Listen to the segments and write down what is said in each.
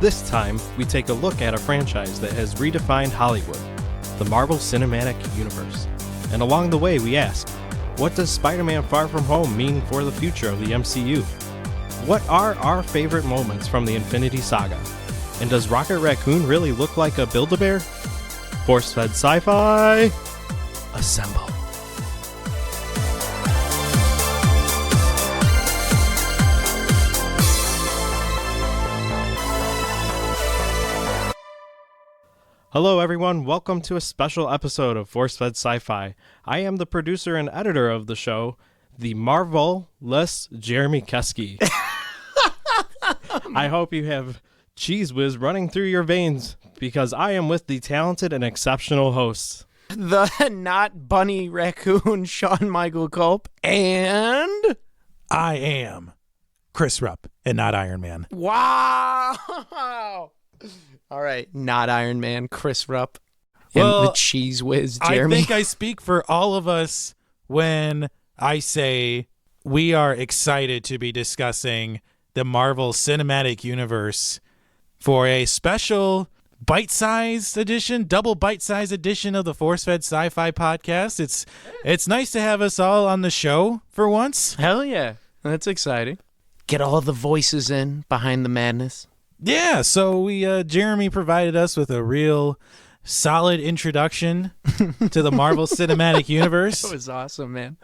This time, we take a look at a franchise that has redefined Hollywood, the Marvel Cinematic Universe. And along the way, we ask, what does Spider-Man Far From Home mean for the future of the MCU? What are our favorite moments from the Infinity Saga? And does Rocket Raccoon really look like a Build-A-Bear? Force-fed Sci-Fi, assemble. Hello everyone, welcome to a special episode of Force-Fed Sci-Fi. I am the producer and editor of the show, the marvelous Jeremy Keski. I hope you have cheese whiz running through your veins, because I am with the talented and exceptional hosts. The not bunny raccoon Sean Michael Culp, and I am Chris Rupp and not Iron Man. Wow! All right, not Iron Man, Chris Rupp, and Well, the cheese whiz, Jeremy. I think I speak for all of us when I say we are excited to be discussing the Marvel Cinematic Universe for a special bite-sized edition, double bite-sized edition of the Force-Fed Sci-Fi podcast. It's nice to have us all on the show for once. Hell yeah, that's exciting. Get all the voices in behind the madness. Yeah, so we Jeremy provided us with a real solid introduction to the Marvel Cinematic Universe. That was awesome, man.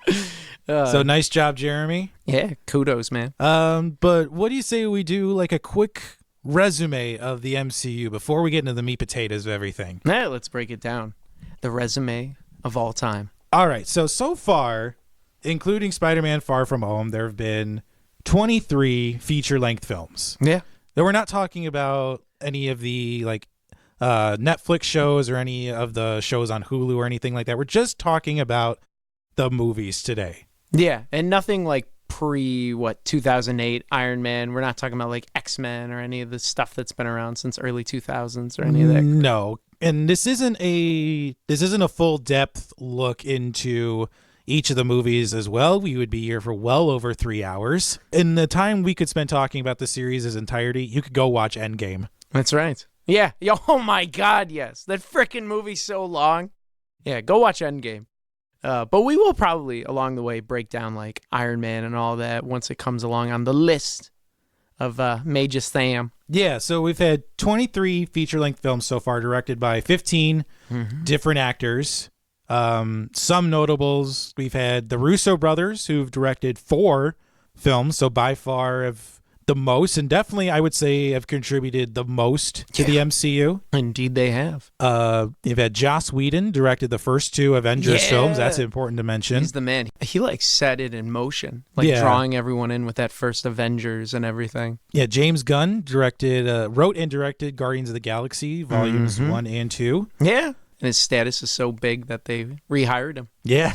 So nice job, Jeremy. Yeah, kudos, man. But what do you say we do like a quick resume of the MCU before we get into the meat potatoes of everything? Yeah, let's break it down. The resume of all time. All right, so far, including Spider-Man Far From Home, there have been 23 feature-length films. Yeah. Now, we're not talking about any of the Netflix shows or any of the shows on Hulu or anything like that. We're just talking about the movies today. Yeah, and nothing like 2008 Iron Man. We're not talking about like X-Men or any of the stuff that's been around since early 2000s or any of that. No, and this isn't a full depth look into each of the movies as well. We would be here for well over 3 hours. In the time we could spend talking about the series' entirety, you could go watch Endgame. That's right. Yeah. Oh my God, yes. That frickin' movie's so long. Yeah, go watch Endgame. But we will probably, along the way, break down like Iron Man and all that once it comes along on the list of Major Sam. Yeah, so we've had 23 feature-length films so far, directed by 15 different actors. Some notables, we've had the Russo brothers, who've directed 4 films, so by far have the most, and definitely I would say have contributed the most to the MCU. Indeed they have. You've had Joss Whedon, directed the first 2 Avengers films. That's important to mention. He's the man. He like set it in motion, Yeah. drawing everyone in with that first Avengers and everything. Yeah, James Gunn wrote and directed Guardians of the Galaxy, volumes 1 and 2. Yeah. And his status is so big that they rehired him. Yeah.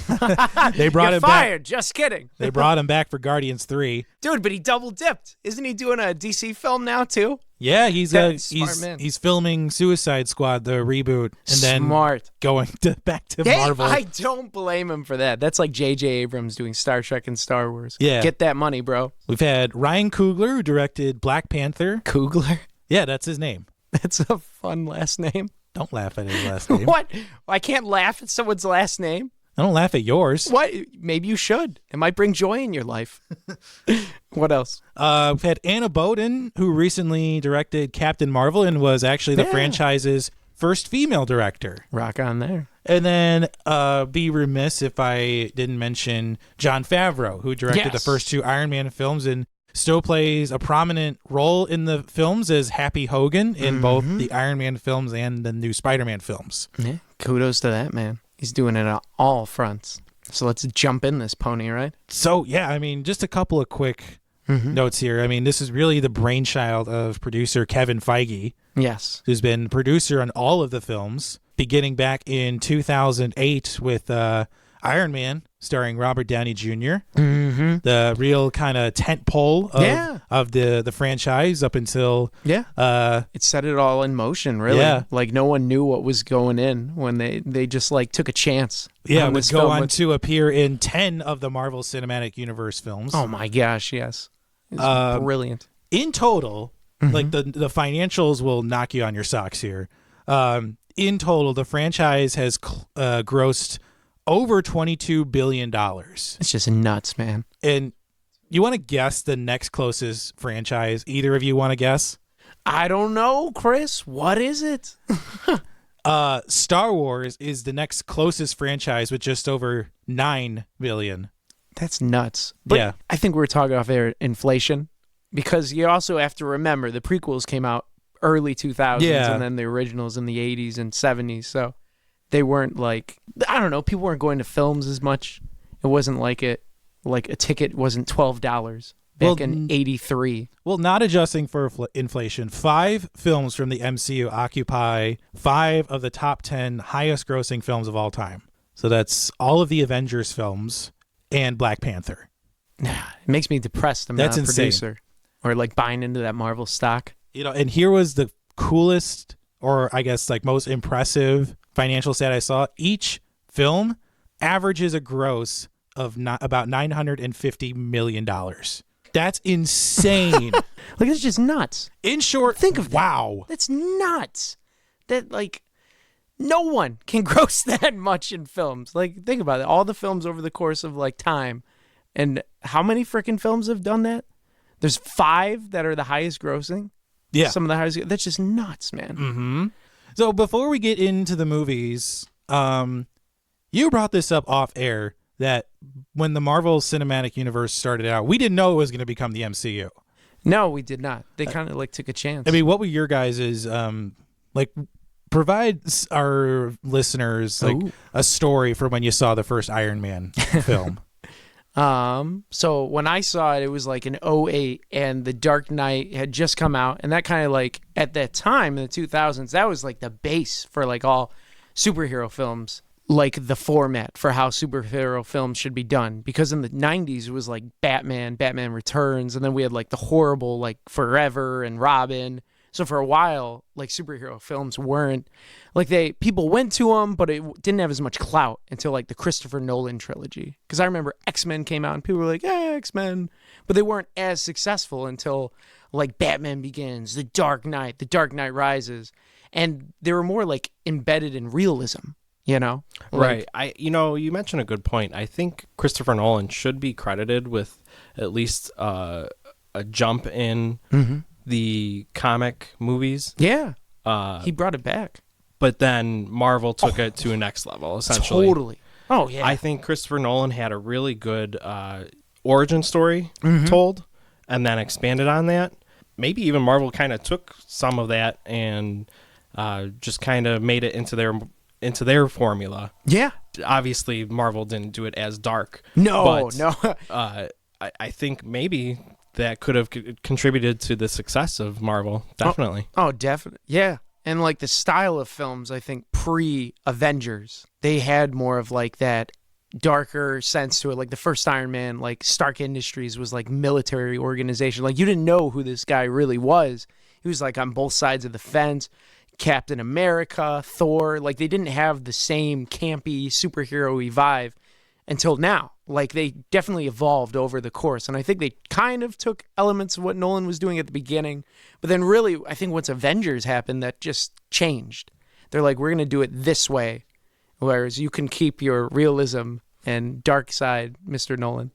They brought You're him fired. back. Just kidding. They brought him back for Guardians 3. Dude, but he double dipped. Isn't he doing a DC film now too? Yeah, That's smart, man. he's filming Suicide Squad, the reboot, and then Smart. going back to Hey, Marvel. I don't blame him for that. That's like J.J. Abrams doing Star Trek and Star Wars. Yeah. Get that money, bro. We've had Ryan Coogler, who directed Black Panther. Coogler? Yeah, that's his name. That's a fun last name. Don't laugh at his last name. What? I can't laugh at someone's last name? I don't laugh at yours. What? Maybe you should. It might bring joy in your life. What else? We've had Anna Boden, who recently directed Captain Marvel and was actually the franchise's first female director. Rock on there. And then be remiss if I didn't mention Jon Favreau, who directed the first 2 Iron Man films and still plays a prominent role in the films as Happy Hogan in both the Iron Man films and the new Spider-Man films. Yeah, kudos to that man. He's doing it on all fronts. So let's jump in this pony, right? So, yeah, I mean, just a couple of quick notes here. I mean, this is really the brainchild of producer Kevin Feige. Yes. Who's been producer on all of the films, beginning back in 2008 with Iron Man, starring Robert Downey Jr. The real kind of tent pole of the franchise up until it set it all in motion, really. Yeah. Like no one knew what was going in when they just like took a chance. Yeah, would go on to appear in 10 of the Marvel Cinematic Universe films. Oh my gosh, yes. It's brilliant. In total, like the financials will knock you on your socks here. In total, the franchise has grossed over $22 billion. It's just nuts, man. And you want to guess the next closest franchise? Either of you want to guess? I don't know, Chris. What is it? Star Wars is the next closest franchise with just over $9 billion. That's nuts. But yeah. I think we're talking off air inflation, because you also have to remember the prequels came out early 2000s, and then the originals in the 80s and 70s. So they weren't like, I don't know, people weren't going to films as much. It wasn't like a ticket wasn't $12 back in 83. Well, not adjusting for inflation, 5 films from the MCU occupy 5 of the top 10 highest grossing films of all time. So that's all of the Avengers films and Black Panther. It makes me depressed. I'm That's not a insane. producer or like buying into that Marvel stock. You know, and here was the coolest, or I guess like most impressive financial stat I saw. Each film averages a gross of about $950 million. That's insane. Like, it's just nuts. In short, Think of that. wow. That's nuts. That, like, no one can gross that much in films. Like, think about it. All the films over the course of, like, time. And how many freaking films have done that? There's 5 that are the highest grossing. Yeah. Some of the highest. That's just nuts, man. Mm-hmm. So before we get into the movies, you brought this up off air that when the Marvel Cinematic Universe started out, we didn't know it was going to become the MCU. No, we did not. They kind of, like, took a chance. I mean, what were your guys' like, provide our listeners like a story for when you saw the first Iron Man film. So when I saw it, it was like in 2008, and The Dark Knight had just come out, and that kind of, like, at that time in the 2000s, that was like the base for like all superhero films, like the format for how superhero films should be done. Because in the 90s, it was like Batman Returns, and then we had like the horrible like Forever and Robin. So for a while, like, superhero films weren't like, people went to them, but it didn't have as much clout until like the Christopher Nolan trilogy. Because I remember X-Men came out and people were like, "Yeah, X-Men," but they weren't as successful until like Batman Begins, The Dark Knight Rises, and they were more like embedded in realism. You know, right? You mentioned a good point. I think Christopher Nolan should be credited with at least a jump in the comic movies. Yeah, he brought it back. But then Marvel took it to a next level, essentially. Totally. Oh, yeah. I think Christopher Nolan had a really good origin story told, and then expanded on that. Maybe even Marvel kind of took some of that and just kind of made it into their formula. Yeah. Obviously, Marvel didn't do it as dark. No. I think maybe that could have contributed to the success of Marvel. Definitely. Oh, definitely. Yeah. And like the style of films, I think pre-Avengers, they had more of like that darker sense to it. Like the first Iron Man, like Stark Industries was like military organization. Like you didn't know who this guy really was. He was like on both sides of the fence. Captain America, Thor, like they didn't have the same campy superhero-y vibe until now. Like they definitely evolved over the course, and I think they kind of took elements of what Nolan was doing at the beginning, but then really I think once Avengers happened, that just changed. They're like, we're going to do it this way, whereas you can keep your realism and dark side, Mr. Nolan.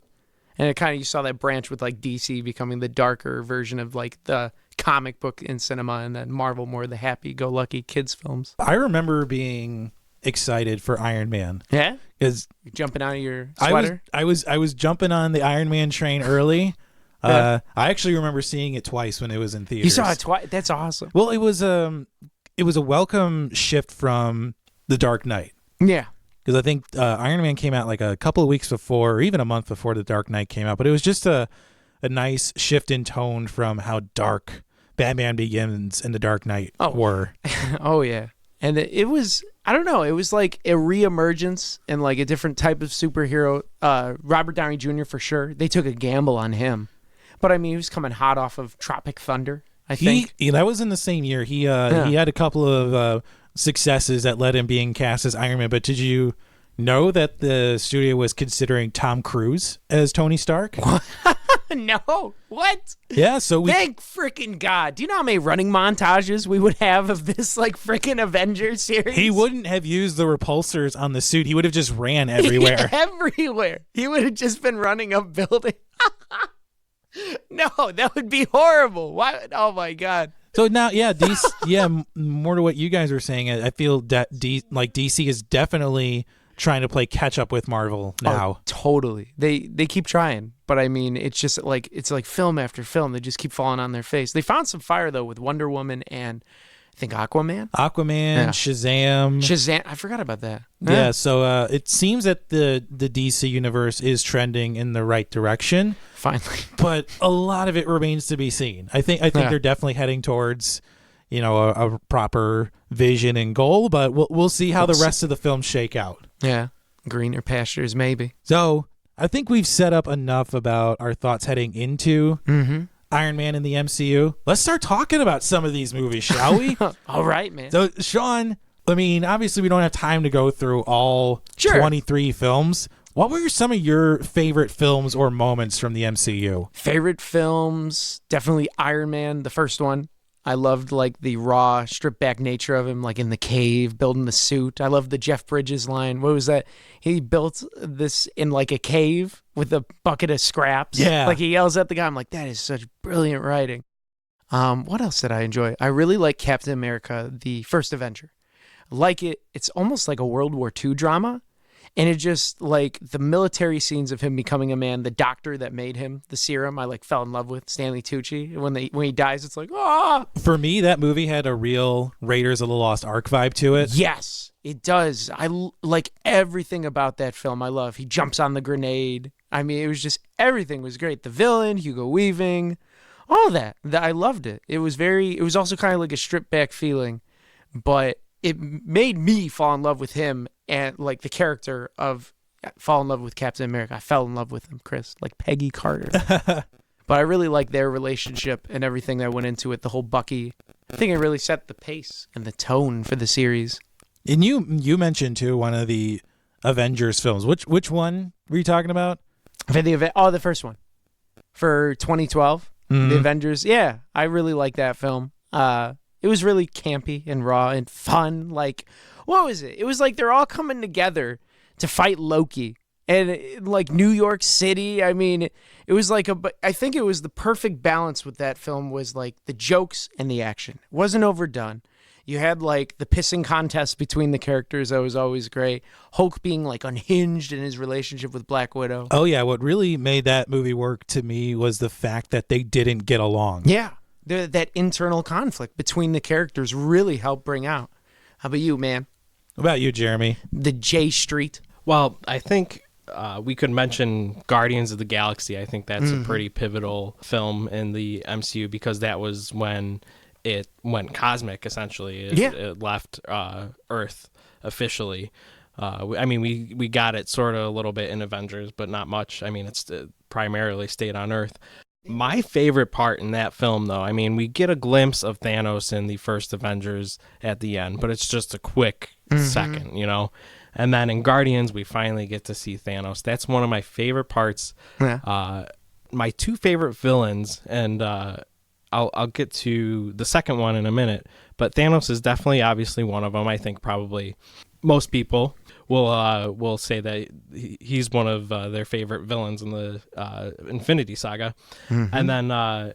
And it kind of, you saw that branch with like DC becoming the darker version of like the comic book in cinema, and then Marvel more the happy-go-lucky kids films. I remember being excited for Iron Man. Yeah? Because you're jumping out of your sweater? I was jumping on the Iron Man train early. I actually remember seeing it twice when it was in theaters. You saw it twice? That's awesome. Well, it was a welcome shift from The Dark Knight. Yeah. Because I think Iron Man came out like a couple of weeks before, or even a month before The Dark Knight came out. But it was just a nice shift in tone from how dark Batman Begins and The Dark Knight were. Oh, yeah. And it was, I don't know, it was like a reemergence and like a different type of superhero. Robert Downey Jr. for sure. They took a gamble on him. But I mean, he was coming hot off of Tropic Thunder, I think. That was in the same year. He had a couple of successes that led him being cast as Iron Man. But did you know that the studio was considering Tom Cruise as Tony Stark? No. What? Yeah, so Thank freaking God. Do you know how many running montages we would have of this like freaking Avengers series? he wouldn't have used the repulsors on the suit. He would have just ran everywhere. Everywhere. He would have just been running up buildings. No, that would be horrible. Why? Oh my God. So now, more to what you guys are saying. I feel that DC is definitely trying to play catch up with Marvel now. Oh, totally. They keep trying, but I mean, it's just like film after film. They just keep falling on their face. They found some fire though with Wonder Woman and I think Aquaman, yeah. Shazam. I forgot about that. Yeah. So it seems that the DC universe is trending in the right direction. Finally, but a lot of it remains to be seen. I think they're definitely heading towards, a proper vision and goal. But we'll see how the rest of the films shake out. Yeah, greener pastures maybe. So I think we've set up enough about our thoughts heading into Iron Man in the MCU. Let's start talking about some of these movies, shall we? All right, man. So Sean, I mean, obviously we don't have time to go through all 23 films. What were some of your favorite films or moments from the MCU? Favorite films, definitely Iron Man, the first one. I loved like the raw, stripped back nature of him, like in the cave, building the suit. I loved the Jeff Bridges line. What was that? He built this in like a cave with a bucket of scraps. Yeah. Like he yells at the guy. I'm like, that is such brilliant writing. What else did I enjoy? I really like Captain America, the first Avenger. I like it. It's almost like a World War II drama. And it just like the military scenes of him becoming a man, the doctor that made him, the serum, I like fell in love with Stanley Tucci. When he dies, it's like, ah. For me, that movie had a real Raiders of the Lost Ark vibe to it. Yes, it does. I like everything about that film. I love. He jumps on the grenade. I mean, it was just everything was great. The villain, Hugo Weaving, all that. I loved it. It was also kind of like a stripped back feeling, but it made me fall in love with him and like the character of fall in love with Captain America. I fell in love with him, Chris, like Peggy Carter. But I really like their relationship and everything that went into it. The whole Bucky. I think it really set the pace and the tone for the series. And you mentioned too one of the Avengers films. Which one were you talking about? For the first one for 2012, the Avengers. Yeah, I really like that film. It was really campy and raw and fun. Like, what was it? It was like they're all coming together to fight Loki. And like New York City, I mean, it was like I think it was the perfect balance with that film was like the jokes and the action. It wasn't overdone. You had like the pissing contest between the characters that was always great. Hulk being like unhinged in his relationship with Black Widow. Oh yeah, what really made that movie work to me was the fact that they didn't get along. Yeah. That internal conflict between the characters really helped bring out. How about you, man? What about you, Jeremy? The J Street. Well, I think we could mention Guardians of the Galaxy. I think that's a pretty pivotal film in the MCU because that was when it went cosmic, essentially. It left Earth officially. I mean, we got it sort of a little bit in Avengers, but not much. I mean, it's primarily stayed on Earth. My favorite part in that film, though, I mean, we get a glimpse of Thanos in the first Avengers at the end, but it's just a quick second, And then in Guardians, we finally get to see Thanos. That's one of my favorite parts. Yeah. My two favorite villains, and I'll get to the second one in a minute, but Thanos is definitely, obviously, one of them. I think probably most people will say that he's one of their favorite villains in the Infinity Saga. And then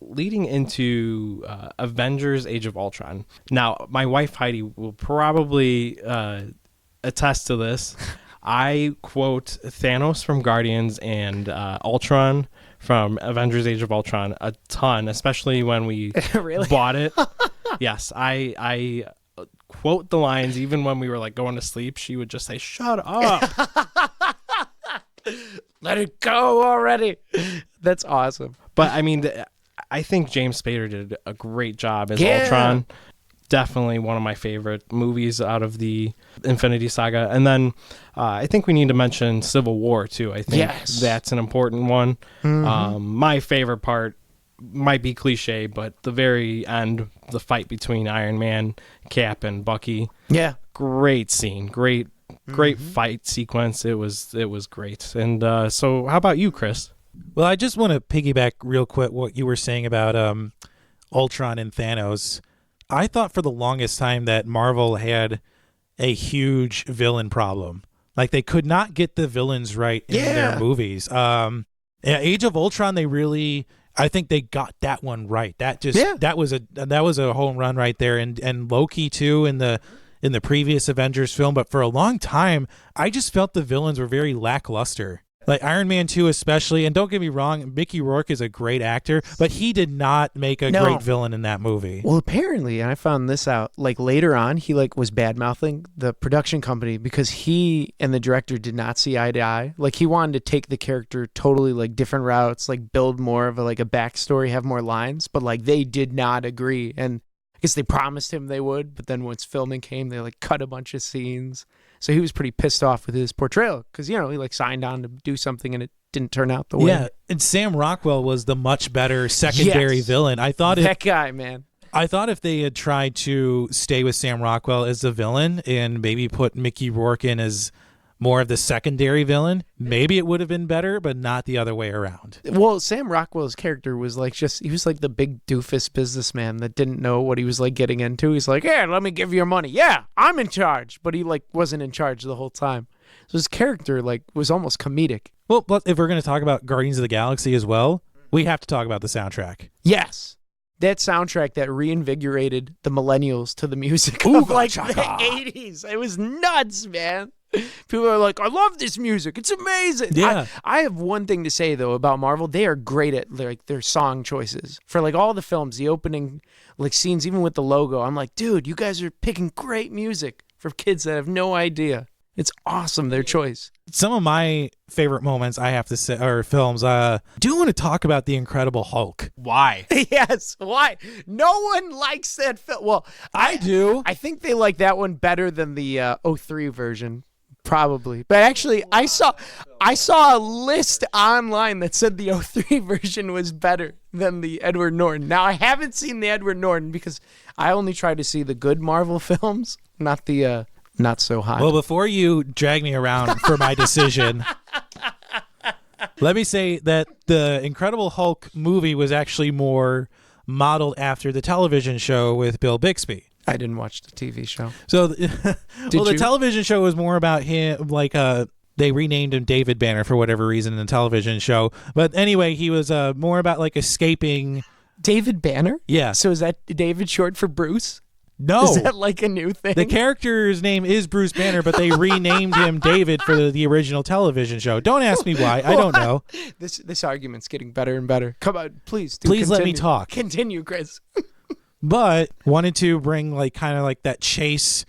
leading into Avengers Age of Ultron. Now, my wife Heidi will probably attest to this. I quote Thanos from Guardians and Ultron from Avengers Age of Ultron a ton, especially when we really? Bought it. Yes, I quote the lines even when we were like going to sleep. She would just say, "Shut up." Let it go already. That's awesome. But I mean, I think James Spader did a great job as Ultron. Definitely one of my favorite movies out of the Infinity Saga. And then I think we need to mention Civil War too. I think that's an important one. My favorite part might be cliche, but the very end, the fight between Iron Man, Cap, and Bucky. Yeah. Great scene. Great great fight sequence. It was great. And so how about you, Chris? Well, I just want to piggyback real quick what you were saying about Ultron and Thanos. I thought for the longest time that Marvel had a huge villain problem. Like, they could not get the villains right in their movies. Age of Ultron, I think they got that one right. That was a home run right there. And Loki too in the previous Avengers film. But for a long time, I just felt the villains were very lackluster. Like Iron Man 2 especially, and don't get me wrong, Mickey Rourke is a great actor, but he did not make a great villain in that movie. Well, apparently, and I found this out, like later on, he was bad-mouthing the production company because he and the director did not see eye to eye. Like, he wanted to take the character totally like different routes, like build more of a backstory, have more lines, but like they did not agree. And I guess they promised him they would, but then once filming came, they cut a bunch of scenes. So he was pretty pissed off with his portrayal because, he signed on to do something and it didn't turn out the way. Yeah, and Sam Rockwell was the much better secondary villain. I thought that guy, man. I thought if they had tried to stay with Sam Rockwell as the villain and maybe put Mickey Rourke in as more of the secondary villain, maybe it would have been better, but not the other way around. Well, Sam Rockwell's character was he was the big doofus businessman that didn't know what he was getting into. He's like, "Yeah, let me give you your money. Yeah, I'm in charge." But he wasn't in charge the whole time. So his character was almost comedic. Well, but if we're going to talk about Guardians of the Galaxy as well, we have to talk about the soundtrack. Yes. That soundtrack that reinvigorated the millennials to the music of the 80s. It was nuts, man. People are like, "I love this music. It's amazing." Yeah. I have one thing to say, though, about Marvel. They are great at their song choices. For all the films, the opening scenes, even with the logo, I'm like, dude, you guys are picking great music for kids that have no idea. It's awesome, their choice. Some of my favorite moments, I have to say, or films, do want to talk about The Incredible Hulk. Why? Yes, why? No one likes that film. Well, I do. I think they like that one better than the 03 version. Probably. But actually, I saw a list online that said the 03 version was better than the Edward Norton. Now, I haven't seen the Edward Norton because I only try to see the good Marvel films, not the not so hot. Well, before you drag me around for my decision, let me say that the Incredible Hulk movie was actually more modeled after the television show with Bill Bixby. I didn't watch the TV show. So, the television show was more about him, they renamed him David Banner for whatever reason in the television show. But anyway, he was more about escaping. David Banner? Yeah. So is that David short for Bruce? No. Is that a new thing? The character's name is Bruce Banner, but they renamed him David for the original television show. Don't ask me why. I don't know. This argument's getting better and better. Come on, please let me talk. Continue, Chris. But wanted to bring that chase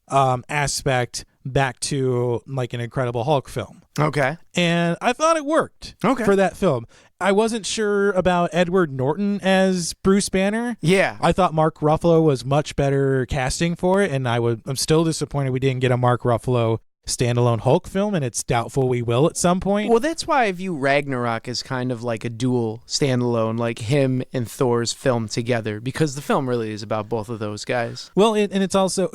aspect back to an Incredible Hulk film. Okay. And I thought it worked for that film. I wasn't sure about Edward Norton as Bruce Banner. Yeah. I thought Mark Ruffalo was much better casting for it, and I'm still disappointed we didn't get a Mark Ruffalo standalone Hulk film, and it's doubtful we will at some point. Well, that's why I view Ragnarok as kind of like a dual standalone, him and Thor's film together, because the film really is about both of those guys. Well, and it's also,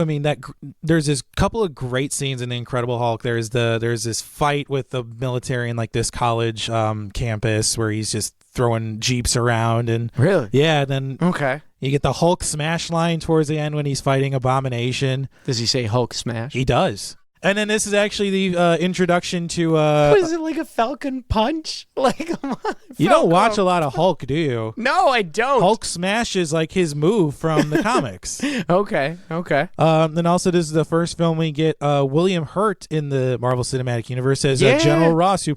there's this couple of great scenes in The Incredible Hulk. There's this fight with the military in this college campus where he's just throwing jeeps around, and really, yeah. Then okay, you get the Hulk smash line towards the end when he's fighting Abomination. Does he say Hulk smash? He does. And then this is actually the introduction to... What is it, a Falcon Punch? Come on. You don't watch a lot of Hulk, do you? No, I don't. Hulk Smash is his move from the comics. Okay. Then also this is the first film we get William Hurt in the Marvel Cinematic Universe as General Ross,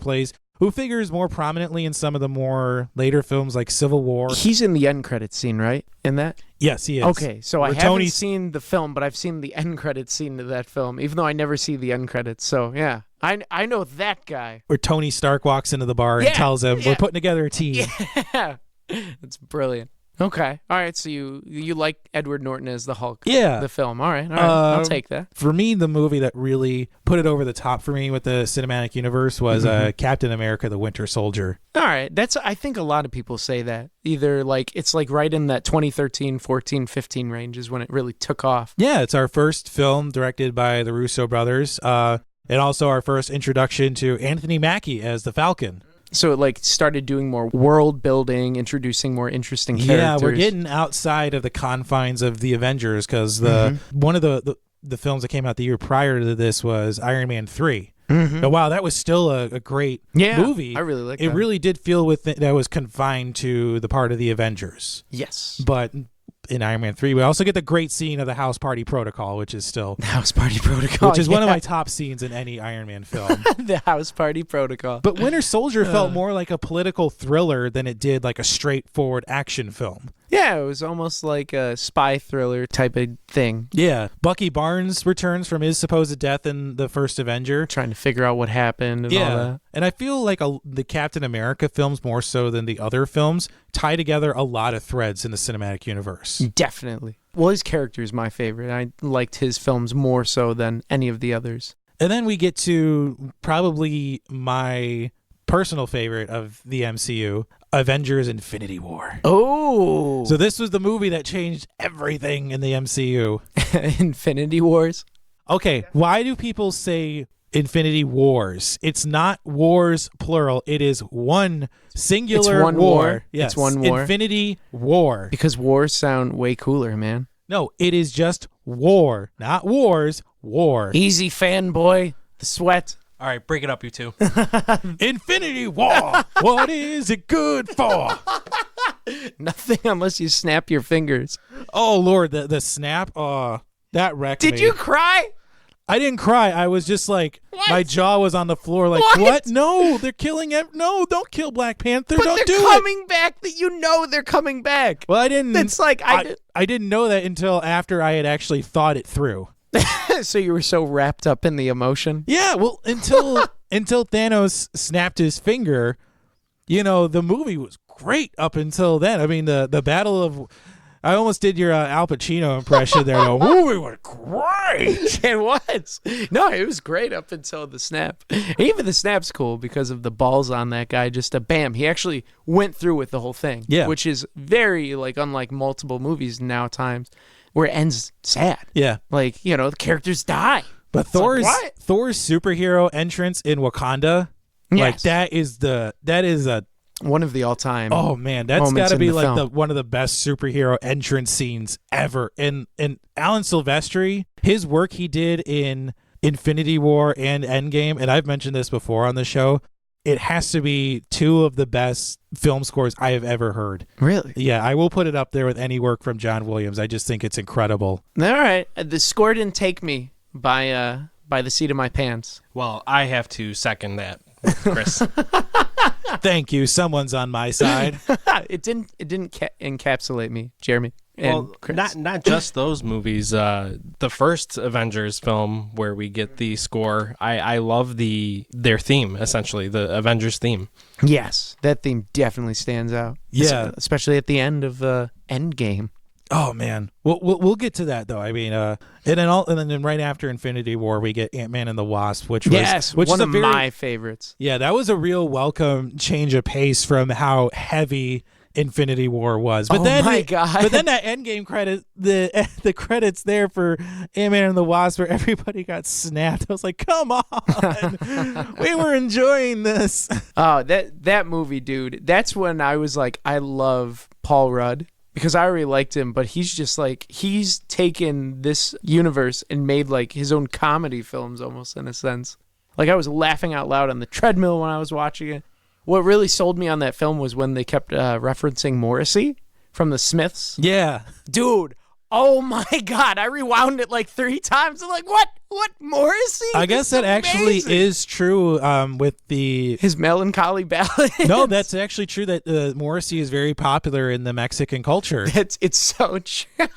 who figures more prominently in some of the more later films like Civil War. He's in the end credits scene, right? In that? Yes, he is. Okay, so I haven't seen the film, but I've seen the end credits scene of that film, even though I never see the end credits. So, yeah, I know that guy. Where Tony Stark walks into the bar and tells him, "We're putting together a team." Yeah, it's brilliant. Okay. All right. So you like Edward Norton as the Hulk? Yeah. The film. All right. I'll take that. For me, the movie that really put it over the top for me with the cinematic universe was Captain America: The Winter Soldier. All right. I think a lot of people say that. Either like it's like right in that 2013, 14, 15 range is when it really took off. Yeah, it's our first film directed by the Russo brothers, and also our first introduction to Anthony Mackie as the Falcon. So it like started doing more world building, introducing more interesting characters. Yeah, we're getting outside of the confines of the Avengers because one of the films that came out the year prior to this was Iron Man 3. But wow, that was still a great movie. I really like it. It really did feel that was confined to the part of the Avengers. Yes. But in Iron Man 3, we also get the great scene of the House Party Protocol, which is still... House Party Protocol. Which is one of my top scenes in any Iron Man film. The House Party Protocol. But Winter Soldier felt more like a political thriller than it did like a straightforward action film. Yeah, it was almost like a spy thriller type of thing. Yeah. Bucky Barnes returns from his supposed death in the first Avenger. Trying to figure out what happened and all that. And I feel like the Captain America films, more so than the other films, tie together a lot of threads in the cinematic universe. Definitely. Well, his character is my favorite. I liked his films more so than any of the others. And then we get to probably my personal favorite of the MCU, Avengers Infinity War. Oh. So this was the movie that changed everything in the MCU. Infinity Wars? Okay, why do people say Infinity Wars? It's not wars plural. It is one singular It's one war. Yes, It's one war. Infinity War. Because wars sound way cooler, man. No, it is just war, not wars, war. Easy, fanboy. The sweat. All right, break it up, you two. Infinity War. What is it good for? Nothing unless you snap your fingers. Oh, Lord, the snap. That wrecked me. Did you cry? I didn't cry. I was just like, What? my jaw was on the floor like, what? No, they're killing him. No, don't kill Black Panther. But Don't they're do it. coming back. That you know they're coming back. Well, I didn't. It's like I didn't know that until after I had actually thought it through. So you were so wrapped up in the emotion. Yeah, well, until Thanos snapped his finger, the movie was great up until then. I mean, the battle of... I almost did your Al Pacino impression there. The movie was great. It was. No, it was great up until the snap. Even the snap's cool because of the balls on that guy. Just a bam. He actually went through with the whole thing. Yeah. Which is very, unlike multiple movies now times where it ends sad. Yeah. The characters die. But Thor's superhero entrance in Wakanda, Yes. that is a... One of the all-time. Oh man, that's moments got to in be the like film. one of the best superhero entrance scenes ever. And Alan Silvestri, his work he did in Infinity War and Endgame, and I've mentioned this before on the show, it has to be two of the best film scores I have ever heard. Really? Yeah, I will put it up there with any work from John Williams. I just think it's incredible. All right. The score didn't take me by the seat of my pants. Well, I have to second that, Chris. Thank you. Someone's on my side. It didn't encapsulate me, Jeremy. Well, And Chris. not just those movies. The first Avengers film where we get the score, I love their theme, essentially, the Avengers theme. Yes, that theme definitely stands out. Yeah. Especially at the end of Endgame. Oh man, we'll get to that though. I mean, and then right after Infinity War, we get AntMan and the Wasp, which was one is of my favorites. Yeah, that was a real welcome change of pace from how heavy Infinity War was. But my God! But then that Endgame credit, the credits there for AntMan and the Wasp, where everybody got snapped. I was like, come on, we were enjoying this. Oh, that movie, dude. That's when I was like, I love Paul Rudd. Because I already liked him, but he's just he's taken this universe and made his own comedy films almost in a sense. I was laughing out loud on the treadmill when I was watching it. What really sold me on that film was when they kept referencing Morrissey from the Smiths. Yeah. Dude, oh my God. I rewound it 3 times. I'm like, what? What, Morrissey? I guess that actually is true with his melancholy ballad. No, that's actually true that Morrissey is very popular in the Mexican culture. It's so true.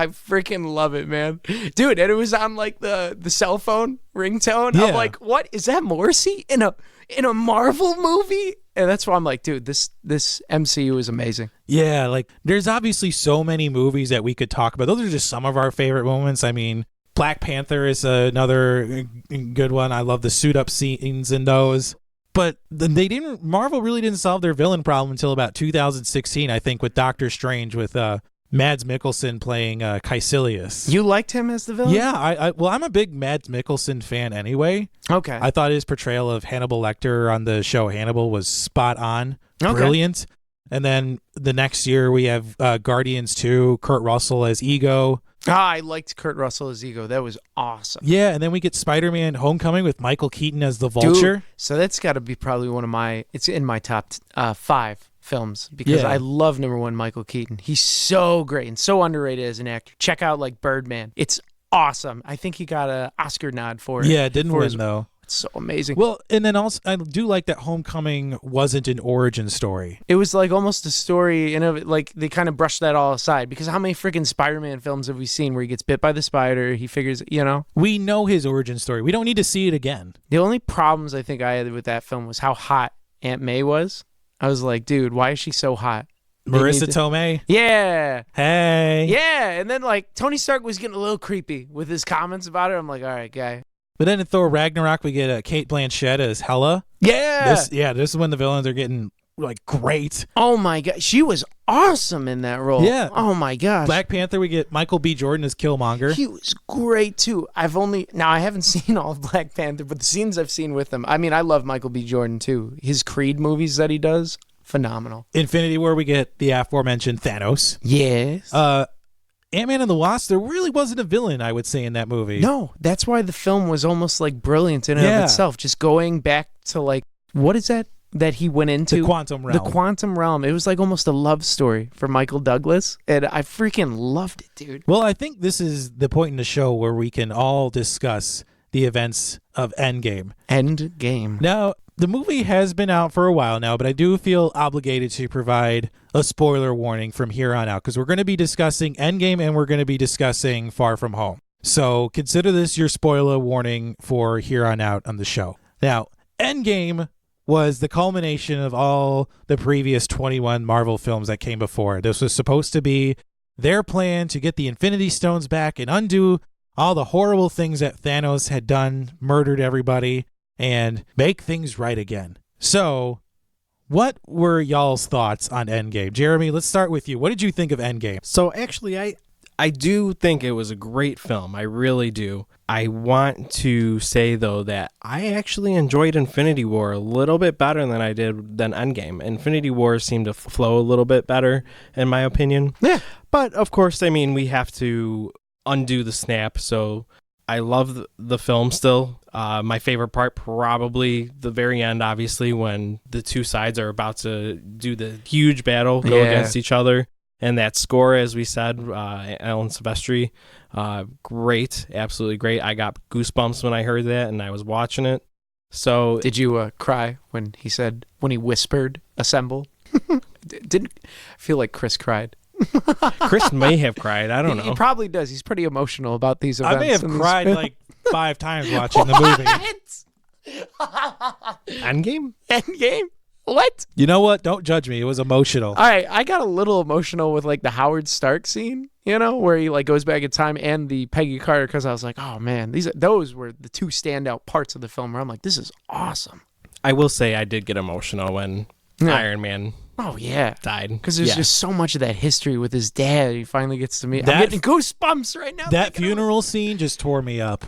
I freaking love it, man. Dude, and it was on like the cell phone ringtone. Yeah. I'm like, what? Is that Morrissey in a Marvel movie? And that's why I'm like, dude, this MCU is amazing. Yeah, like there's obviously so many movies that we could talk about. Those are just some of our favorite moments. I mean, Black Panther is another good one. I love the suit up scenes in those. But Marvel really didn't solve their villain problem until about 2016, I think, with Doctor Strange, with Mads Mikkelsen playing Caecilius. You liked him as the villain? Yeah, I'm a big Mads Mikkelsen fan anyway. Okay. I thought his portrayal of Hannibal Lecter on the show Hannibal was spot on, brilliant. And then the next year we have Guardians 2, Kurt Russell as Ego. I liked Kurt Russell as Ego. That was awesome. Yeah, and then we get Spider-Man Homecoming with Michael Keaton as the Vulture. Dude, so that's got to be probably it's in my top 5 films because I love number 1 Michael Keaton. He's so great and so underrated as an actor. Check out like Birdman. It's awesome. I think he got an Oscar nod for it. Yeah, it didn't win though. It's so amazing. Well, and then also I do like that Homecoming wasn't an origin story. It was like almost a story, and like they kind of brushed that all aside because how many freaking Spider-Man films have we seen where he gets bit by the spider? He figures, We know his origin story. We don't need to see it again. The only problems I think I had with that film was how hot Aunt May was. I was like, dude, why is she so hot? Marissa Tomei. Yeah. Hey. Yeah, and then like Tony Stark was getting a little creepy with his comments about it. I'm like, all right, guy. But then in Thor Ragnarok, we get Kate Blanchett as Hela. Yeah. This is when the villains are getting like great. Oh my god, she was awesome in that role. Yeah. Oh my gosh. Black Panther, we get Michael B. Jordan as Killmonger. He was great too. I haven't seen all of Black Panther, but the scenes I've seen with him. I mean, I love Michael B. Jordan too. His Creed movies that he does, phenomenal. Infinity War, we get the aforementioned Thanos. Yes. Ant-Man and the Wasp, there really wasn't a villain, I would say, in that movie. No, that's why the film was almost like brilliant in and of itself. Just going back to like, what is that he went into? The quantum realm. The quantum realm. It was like almost a love story for Michael Douglas, and I freaking loved it, dude. Well, I think this is the point in the show where we can all discuss the events of Endgame. Endgame. Now, the movie has been out for a while now, but I do feel obligated to provide a spoiler warning from here on out because we're going to be discussing Endgame and we're going to be discussing Far From Home. So consider this your spoiler warning for here on out on the show. Now, Endgame was the culmination of all the previous 21 Marvel films that came before. This was supposed to be their plan to get the Infinity Stones back and undo all the horrible things that Thanos had done, murdered everybody, and make things right again. So, what were y'all's thoughts on Endgame? Jeremy, let's start with you. What did you think of Endgame? So actually, I do think it was a great film. I really do. I want to say, though, that I actually enjoyed Infinity War a little bit better than I did than Endgame. Infinity War seemed to flow a little bit better, in my opinion. Yeah. But, of course, I mean, we have to undo the snap, so I love the film still. My favorite part, probably the very end, obviously, when the two sides are about to do the huge battle, go against each other. And that score, as we said, Alan Silvestri, great, absolutely great. I got goosebumps when I heard that, and I was watching it. So, did you cry when he whispered "assemble"? Didn't feel like Chris cried. Chris may have cried. I don't know. He probably does. He's pretty emotional about these events. I may have cried like 5 times watching the movie. Endgame? Endgame? What? You know what? Don't judge me. It was emotional. All right, I got a little emotional with like the Howard Stark scene, where he like goes back in time, and the Peggy Carter, because I was like, oh man, those were the two standout parts of the film where I'm like, this is awesome. I will say I did get emotional when Iron Man died. Because there's just so much of that history with his dad. He finally gets to meet. I'm getting goosebumps right now. That funeral scene just tore me up.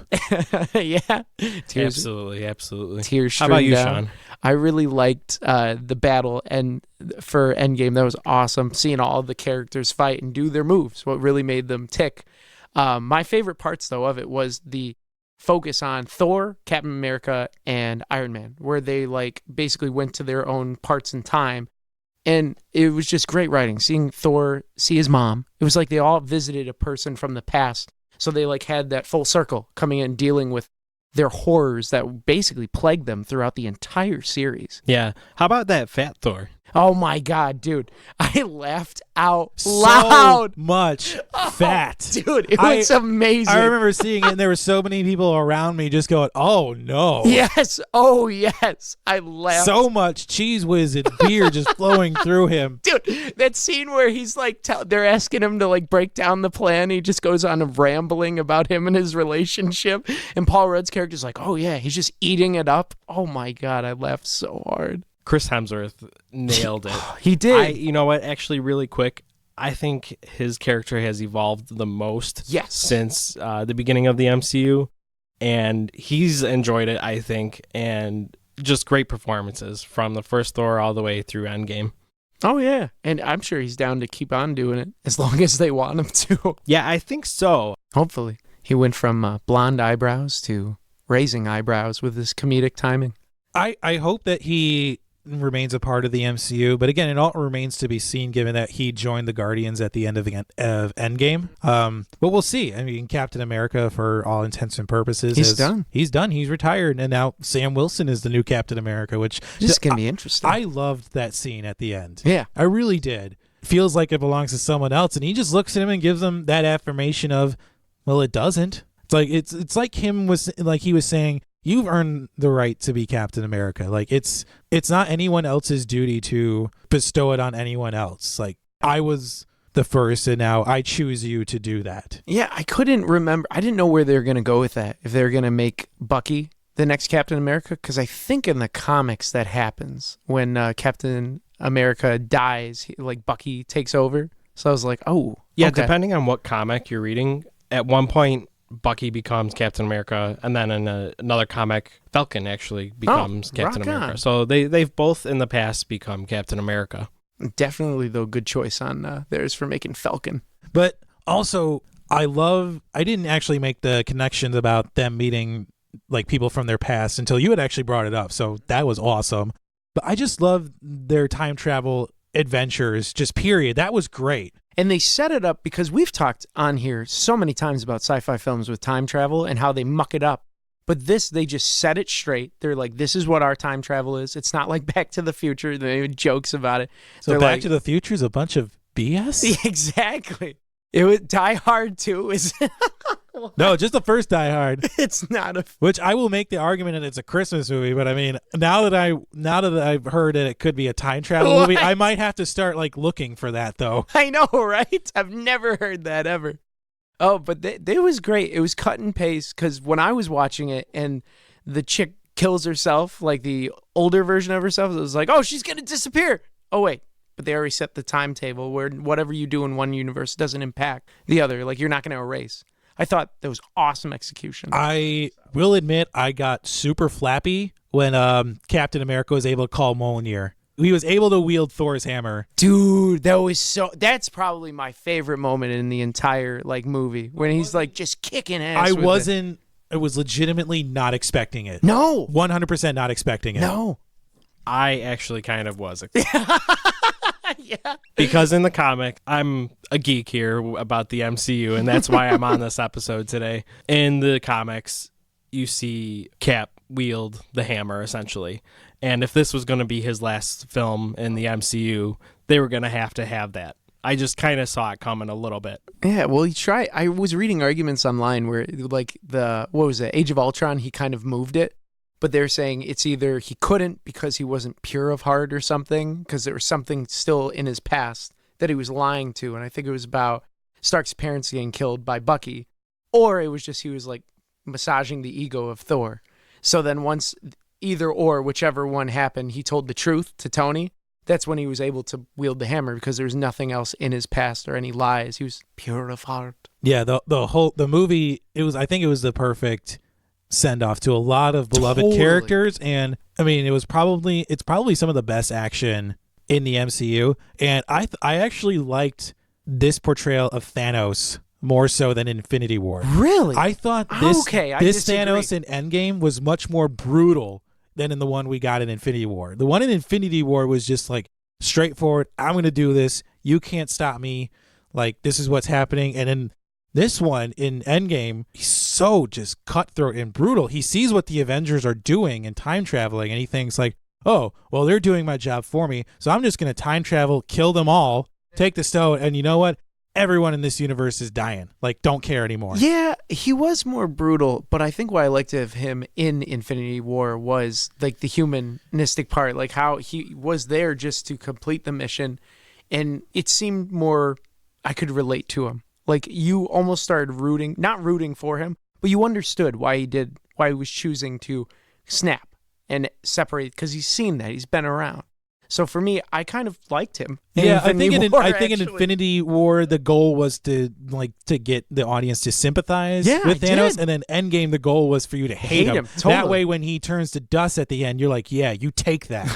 Yeah. Tears, Absolutely. Tears. How about you, down. Sean? I really liked the battle, and for Endgame, that was awesome. Seeing all the characters fight and do their moves, what really made them tick. My favorite parts, though, of it was the focus on Thor, Captain America, and Iron Man, where they like basically went to their own parts in time. And it was just great writing. Seeing Thor see his mom, it was like they all visited a person from the past. So they like had that full circle coming in, dealing with their horrors that basically plagued them throughout the entire series. Yeah. How about that fat Thor? Oh my God, dude. I laughed out loud. So much fat. Dude, it was amazing. I remember seeing it, and there were so many people around me just going, oh no. Yes. Oh, yes. I laughed. So much cheese whiz and beer just flowing through him. Dude, that scene where he's like, they're asking him to like break down the plan. He just goes on rambling about him and his relationship. And Paul Rudd's character's like, oh yeah, he's just eating it up. Oh my God, I laughed so hard. Chris Hemsworth nailed it. He did. You know what? Actually, really quick, I think his character has evolved the most since the beginning of the MCU, and he's enjoyed it, I think, and just great performances from the first Thor all the way through Endgame. Oh, yeah. And I'm sure he's down to keep on doing it as long as they want him to. Yeah, I think so. Hopefully. He went from blonde eyebrows to raising eyebrows with his comedic timing. I hope that he remains a part of the MCU, but again, it all remains to be seen given that he joined the Guardians at the end of Endgame. But we'll see. I mean, Captain America, for all intents and purposes, he's done. He's done. He's retired, and now Sam Wilson is the new Captain America, which this is gonna be interesting. I loved that scene at the end. Yeah, I really did. Feels like it belongs to someone else, and he just looks at him and gives him that affirmation of, well, it doesn't. It's like him was like he was saying, you've earned the right to be Captain America. Like it's not anyone else's duty to bestow it on anyone else. Like I was the first, and now I choose you to do that. Yeah, I couldn't remember. I didn't know where they were going to go with that. If they were going to make Bucky the next Captain America, because I think in the comics that happens when Captain America dies, like Bucky takes over. So I was like, oh, yeah. okay. Depending on what comic you're reading, at one point Bucky becomes Captain America, and then in another comic, Falcon actually becomes Captain America. So they've both in the past become Captain America. Definitely, though, good choice on theirs for making Falcon. But also, I didn't actually make the connections about them meeting like people from their past until you had actually brought it up. So that was awesome. But I just love their time travel adventures, just period. That was great. And they set it up because we've talked on here so many times about sci-fi films with time travel and how they muck it up. But this, they just set it straight. They're like, this is what our time travel is. It's not like Back to the Future. They made jokes about it. So Back to the Future is a bunch of BS? Yeah, exactly. It was Die Hard 2 is... No, just the first Die Hard. It's not a... Which I will make the argument that it's a Christmas movie, but I mean, now that I've heard that it could be a time travel movie, I might have to start like looking for that though. I know, right? I've never heard that ever. Oh, but it was great. It was cut and paste because when I was watching it and the chick kills herself, like the older version of herself, it was like, oh, she's going to disappear. Oh, wait. But they already set the timetable where whatever you do in one universe doesn't impact the other. Like, you're not going to erase. I thought that was awesome execution. I will admit I got super flappy when Captain America was able to call Mjolnir. He was able to wield Thor's hammer. Dude, that's probably my favorite moment in the entire like movie when he's like just kicking ass. I was legitimately not expecting it. No. 100% not expecting it. No. I actually kind of was. Yeah. Because in the comic, I'm a geek here about the MCU, and that's why I'm on this episode today. In the comics, you see Cap wield the hammer, essentially. And if this was going to be his last film in the MCU, they were going to have that. I just kind of saw it coming a little bit. Yeah, well, I was reading arguments online where, like, Age of Ultron, he kind of moved it. But they're saying it's either he couldn't because he wasn't pure of heart or something, because there was something still in his past that he was lying to. And I think it was about Stark's parents getting killed by Bucky. Or it was just he was like massaging the ego of Thor. So then once either or, whichever one happened, he told the truth to Tony. That's when he was able to wield the hammer because there was nothing else in his past or any lies. He was pure of heart. Yeah, the movie, I think it was the perfect send off to a lot of beloved characters, and I mean it's probably some of the best action in the MCU, and I actually liked this portrayal of Thanos more so than Infinity War. Really? I thought this disagree. Thanos in Endgame was much more brutal than in the one we got in Infinity War. The one in Infinity War was just like straightforward, I'm going to do this, you can't stop me, like this is what's happening. And in this one in Endgame, he's so just cutthroat and brutal. He sees what the Avengers are doing and time traveling, and he thinks like, oh, well, they're doing my job for me, so I'm just going to time travel, kill them all, take the stone, and you know what? Everyone in this universe is dying. Like, don't care anymore. Yeah, he was more brutal, but I think what I liked of him in Infinity War was like the humanistic part, like how he was there just to complete the mission, and it seemed more I could relate to him. Like you almost started not rooting for him, but you understood why he was choosing to snap and separate because he's seen that, he's been around. So for me, I kind of liked him. Yeah, I think in Infinity War the goal was to get the audience to sympathize with Thanos, and then Endgame the goal was for you to hate him. Totally. That way, when he turns to dust at the end, you're like, yeah, you take that.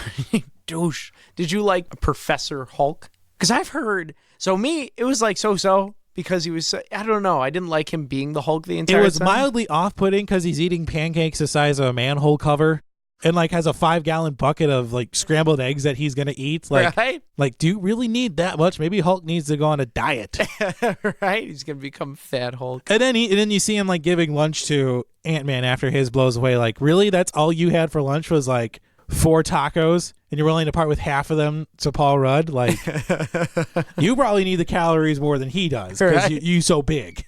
Douche. Did you like Professor Hulk? Because I've heard. So me, it was like so because he was. I don't know. I didn't like him being the Hulk the entire time. It was mildly off-putting because he's eating pancakes the size of a manhole cover. And like has a 5-gallon bucket of like scrambled eggs that he's gonna eat. Like, right? Like, do you really need that much? Maybe Hulk needs to go on a diet. Right? He's gonna become Fat Hulk. And then you see him like giving lunch to Ant-Man after his blows away. Like, really? That's all you had for lunch was like 4 tacos, and you're willing to part with half of them to Paul Rudd? Like, you probably need the calories more than he does because right? you so big.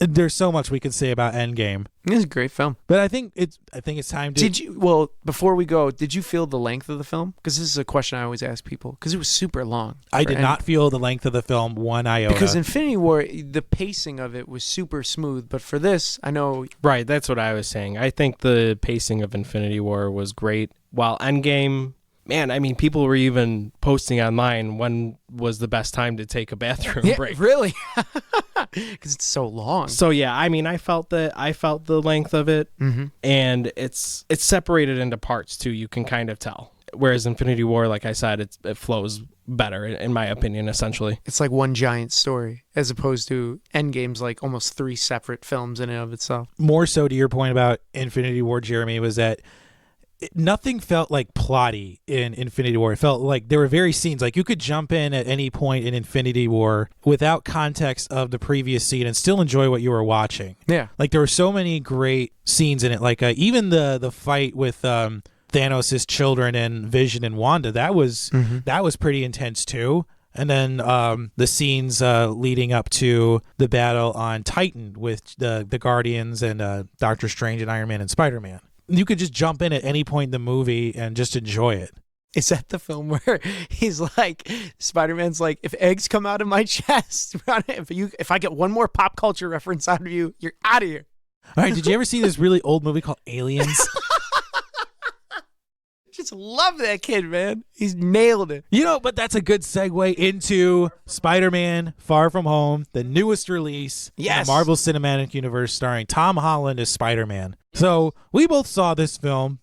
There's so much we could say about Endgame. It's a great film. But I think it's time to... before we go, did you feel the length of the film? Because this is a question I always ask people. Because it was super long. I did not feel the length of the film one iota. Because Infinity War, the pacing of it was super smooth. But for this, I know... Right, that's what I was saying. I think the pacing of Infinity War was great. While Endgame... Man, I mean, people were even posting online when was the best time to take a bathroom break. Really? Because it's so long. So yeah, I mean, I felt the length of it, and it's separated into parts too. You can kind of tell. Whereas Infinity War, like I said, it flows better in my opinion. Essentially, it's like one giant story, as opposed to Endgame's like almost 3 separate films in and of itself. More so to your point about Infinity War, Jeremy, was that nothing felt like plotty in Infinity War. It felt like there were various scenes. Like you could jump in at any point in Infinity War without context of the previous scene and still enjoy what you were watching. Yeah. Like there were so many great scenes in it. Like even the fight with Thanos' children and Vision and Wanda, that was pretty intense too. And then the scenes leading up to the battle on Titan with the Guardians and Doctor Strange and Iron Man and Spider-Man. You could just jump in at any point in the movie and just enjoy it. Is that the film where he's like, Spider-Man's like, if eggs come out of my chest, if I get one more pop culture reference out of you, you're out of here. All right, did you ever see this really old movie called Aliens? Just love that kid, man. He's nailed it. You know, but that's a good segue into Spider-Man Far From Home, the newest release in the Marvel Cinematic Universe starring Tom Holland as Spider-Man. So we both saw this film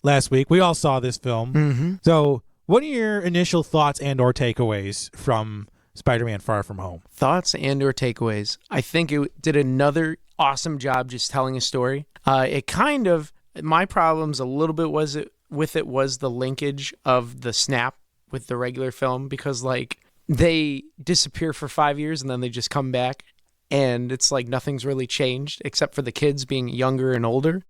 last week. We all saw this film. So what are your initial thoughts and or takeaways from Spider-Man Far From Home? Thoughts and or takeaways. I think it did another awesome job just telling a story. It kind of, my problems a little bit was the linkage of the snap with the regular film, because like they disappear for 5 years and then they just come back and it's like nothing's really changed except for the kids being younger and older.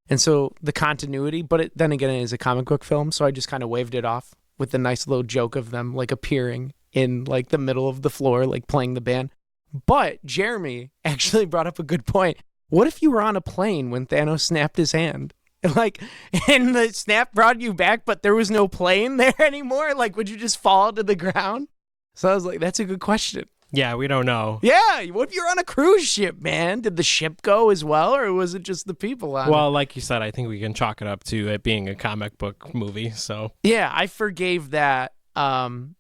And so the continuity, but then again, it is a comic book film. So I just kind of waved it off with the nice little joke of them like appearing in like the middle of the floor, like playing the band. But Jeremy actually brought up a good point. What if you were on a plane when Thanos snapped his hand? Like, and the snap brought you back, but there was no plane there anymore? Like, would you just fall to the ground? So I was like, that's a good question. Yeah, we don't know. Yeah, what if you're on a cruise ship, man? Did the ship go as well, or was it just the people on it? Well, like you said, I think we can chalk it up to it being a comic book movie, so. Yeah, I forgave that, and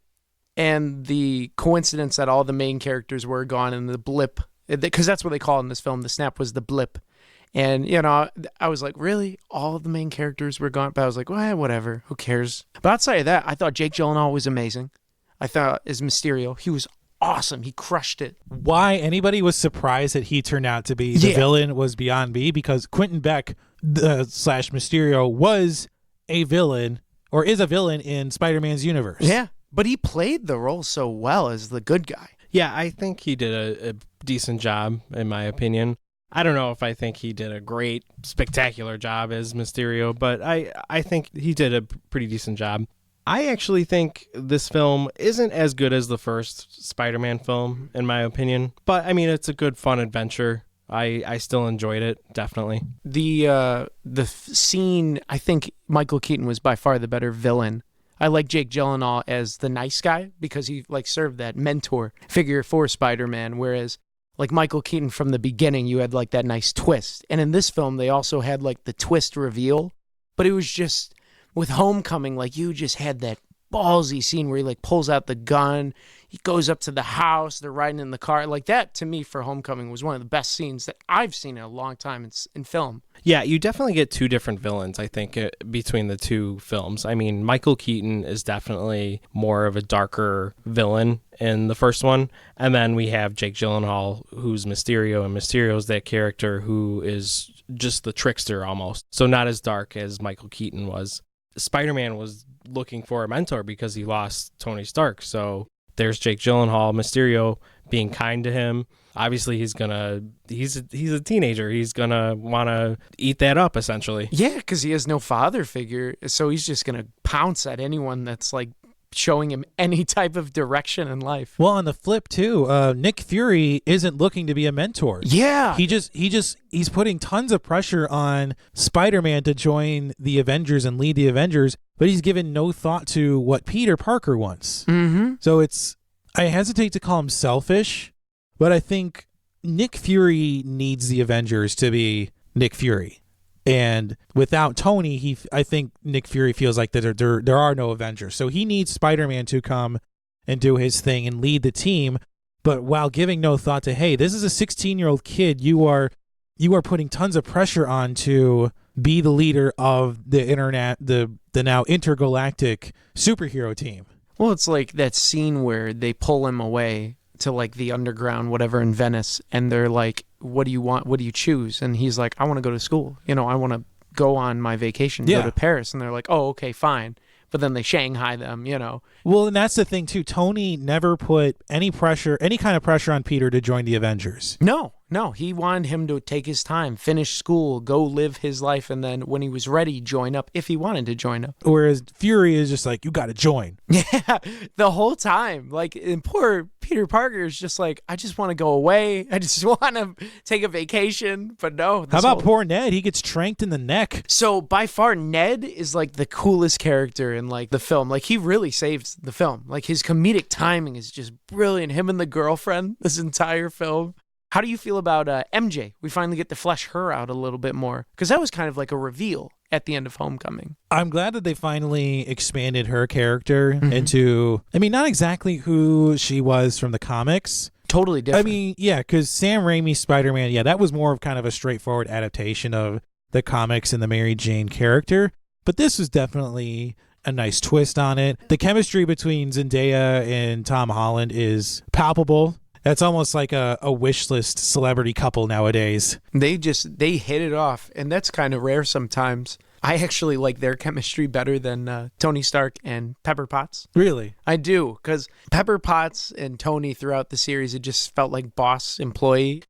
the coincidence that all the main characters were gone in the blip, because that's what they call it in this film. The snap was the blip. And, you know, I was like, really? All the main characters were gone? But I was like, well, whatever. Who cares? But outside of that, I thought Jake Gyllenhaal was amazing. I thought as Mysterio, he was awesome. He crushed it. Why anybody was surprised that he turned out to be the villain was beyond me, because Quentin Beck slash Mysterio was a villain, or is a villain in Spider-Man's universe. Yeah, but he played the role so well as the good guy. Yeah, I think he did a decent job, in my opinion. I don't know if I think he did a great, spectacular job as Mysterio, but I think he did a pretty decent job. I actually think this film isn't as good as the first Spider-Man film, in my opinion. But, I mean, it's a good, fun adventure. I still enjoyed it, definitely. The scene, I think Michael Keaton was by far the better villain. I like Jake Gyllenhaal as the nice guy because he like served that mentor figure for Spider-Man, whereas like Michael Keaton from the beginning, you had like that nice twist. And in this film, they also had like the twist reveal, but it was just with Homecoming, like you just had that ballsy scene where he like pulls out the gun, he goes up to the house, they're riding in the car. Like that to me for Homecoming was one of the best scenes that I've seen in a long time in film. Yeah, you definitely get two different villains, I think, between the two films. I mean, Michael Keaton is definitely more of a darker villain in the first one. And then we have Jake Gyllenhaal, who's Mysterio, and Mysterio's that character who is just the trickster almost. So not as dark as Michael Keaton was. Spider-Man was looking for a mentor because he lost Tony Stark. So there's Jake Gyllenhaal, Mysterio being kind to him. Obviously, he's a teenager. He's going to want to eat that up, essentially. Yeah, because he has no father figure. So he's just going to pounce at anyone that's like showing him any type of direction in life. Well, on the flip too, Nick Fury isn't looking to be a mentor. Yeah. He's putting tons of pressure on Spider-Man to join the Avengers and lead the Avengers, but he's given no thought to what Peter Parker wants. Mm-hmm. So I hesitate to call him selfish, but I think Nick Fury needs the Avengers to be Nick Fury. And without Tony, I think Nick Fury feels like that there are no Avengers. So he needs Spider-Man to come and do his thing and lead the team, but while giving no thought to, hey, this is a 16-year-old kid you are putting tons of pressure on to be the leader of the now intergalactic superhero team. Well, it's like that scene where they pull him away to like the underground, whatever, in Venice, and they're like, what do you want? What do you choose? And he's like, I want to go to school. I want to go on my vacation, go to Paris. And they're like, oh, okay, fine. But then they Shanghai them, Well, and that's the thing too. Tony never put any kind of pressure on Peter to join the Avengers. No, he wanted him to take his time, finish school, go live his life, and then when he was ready, join up if he wanted to join up. Whereas Fury is just like, you got to join. Yeah, the whole time. Like, and poor Peter Parker is just like, I just want to go away. I just want to take a vacation. But no. How about poor Ned? He gets tranked in the neck. So by far, Ned is like the coolest character in like the film. Like, he really saves the film. Like, his comedic timing is just brilliant. Him and the girlfriend this entire film. How do you feel about MJ? We finally get to flesh her out a little bit more, because that was kind of like a reveal at the end of Homecoming. I'm glad that they finally expanded her character into, not exactly who she was from the comics. Totally different. Yeah, because Sam Raimi's Spider-Man, that was more of kind of a straightforward adaptation of the comics and the Mary Jane character. But this was definitely a nice twist on it. The chemistry between Zendaya and Tom Holland is palpable. That's almost like a wish list celebrity couple nowadays. They hit it off, and that's kind of rare sometimes. I actually like their chemistry better than Tony Stark and Pepper Potts. Really? I do, because Pepper Potts and Tony throughout the series, it just felt like boss employee.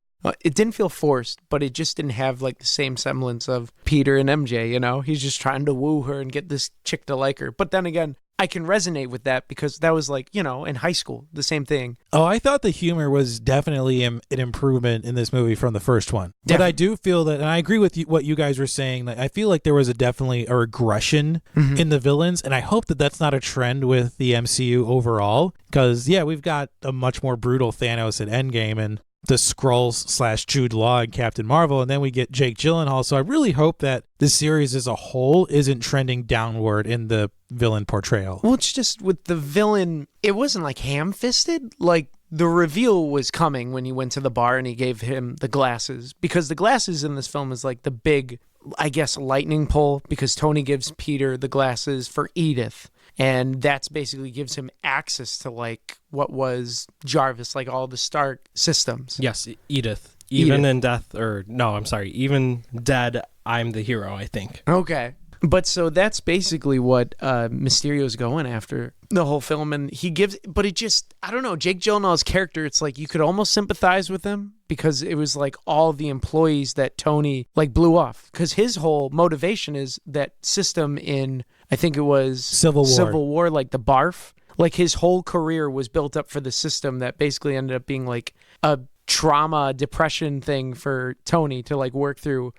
It didn't feel forced, but it just didn't have like the same semblance of Peter and MJ, He's just trying to woo her and get this chick to like her. But then again, I can resonate with that because that was like, in high school, the same thing. Oh, I thought the humor was definitely an improvement in this movie from the first one. But I do feel that, and I agree with what you guys were saying, that I feel like there was definitely a regression in the villains, and I hope that that's not a trend with the MCU overall, because, we've got a much more brutal Thanos at Endgame, and the Skrulls / Jude Law and Captain Marvel, and then we get Jake Gyllenhaal. So I really hope that the series as a whole isn't trending downward in the villain portrayal. Well, it's just with the villain, it wasn't like ham-fisted. Like, the reveal was coming when he went to the bar and he gave him the glasses, because the glasses in this film is like the big, I guess, lightning pole, because Tony gives Peter the glasses for Edith. And that's basically gives him access to like what was Jarvis, like all the Stark systems. Yes, Edith. Even in death, or no, I'm sorry, even dead, I'm the hero, I think. Okay. But so that's basically what Mysterio's going after the whole film. And he gives, but it just, I don't know, Jake Gyllenhaal's character, it's like you could almost sympathize with him because it was like all the employees that Tony like blew off. Because his whole motivation is that system in, I think it was Civil War, like the BARF. Like his whole career was built up for the system that basically ended up being like a trauma depression thing for Tony to like work through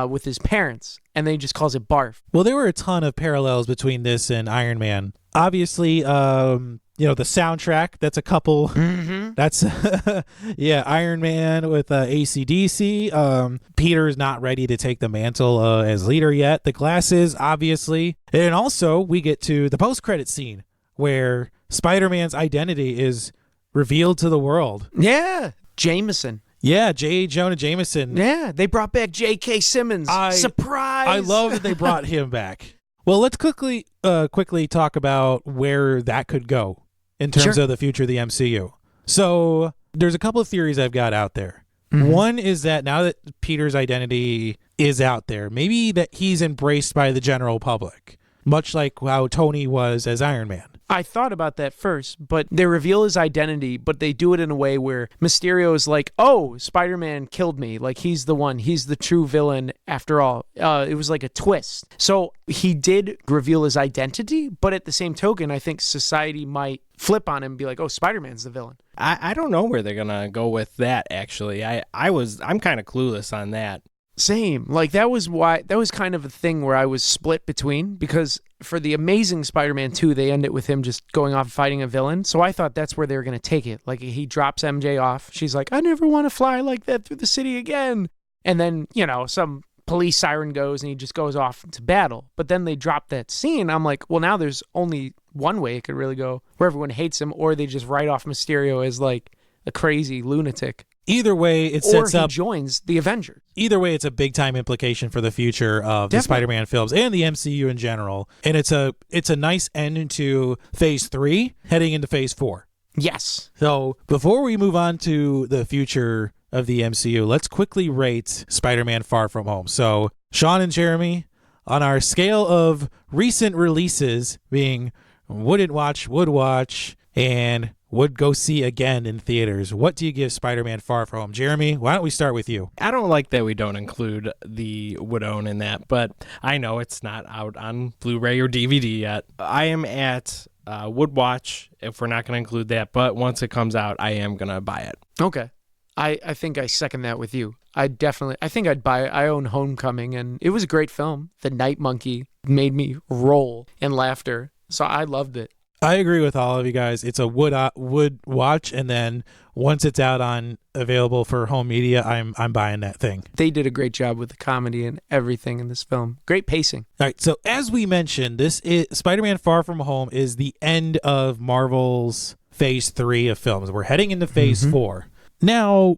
with his parents, and then he just calls it barf. Well, there were a ton of parallels between this and Iron Man. Obviously, the soundtrack, that's a couple. That's Iron Man with AC/DC. Peter's not ready to take the mantle as leader yet. The glasses, obviously. And also we get to the post-credit scene where Spider-Man's identity is revealed to the world. Yeah. Jameson. Yeah, J. Jonah Jameson. Yeah, they brought back J.K. Simmons. Surprise! I love that they brought him back. Well, let's quickly talk about where that could go in terms of the future of the MCU. So there's a couple of theories I've got out there. One is that now that Peter's identity is out there, maybe that he's embraced by the general public, much like how Tony was as Iron Man. I thought about that first, but they reveal his identity, but they do it in a way where Mysterio is like, oh, Spider-Man killed me. Like, he's the one. He's the true villain after all. It was like a twist. So he did reveal his identity, but at the same token, I think society might flip on him and be like, oh, Spider-Man's the villain. I don't know where they're going to go with that, actually. I'm kind of clueless on that. Same. Like, that was kind of a thing where I was split between, because for the Amazing Spider-Man 2, they end it with him just going off and fighting a villain. So I thought that's where they were going to take it. Like, he drops MJ off. She's like, I never want to fly like that through the city again. And then, some police siren goes and he just goes off into battle. But then they drop that scene. I'm like, well, now there's only one way it could really go, where everyone hates him, or they just write off Mysterio as like a crazy lunatic. Either way, it sets up. Or he joins the Avengers. Either way, it's a big time implication for the future of the Spider-Man films and the MCU in general. And it's a nice end to Phase 3, heading into Phase 4. Yes. So before we move on to the future of the MCU, let's quickly rate Spider-Man Far From Home. So Sean and Jeremy, on our scale of recent releases, being wouldn't watch, would watch, and would go see again in theaters, what do you give Spider-Man Far From Home? Jeremy, why don't we start with you? I don't like that we don't include the would own in that, but I know it's not out on Blu-ray or DVD yet. I am at would watch if we're not going to include that, but once it comes out, I am going to buy it. Okay. I think I second that with you. I think I'd buy it. I own Homecoming, and it was a great film. The Night Monkey made me roll in laughter, so I loved it. I agree with all of you guys. It's a would watch, and then once it's out on available for home media, I'm buying that thing. They did a great job with the comedy and everything in this film. Great pacing. All right, so as we mentioned, this is Spider-Man Far From Home is the end of Marvel's Phase 3 of films. We're heading into Phase 4. Now,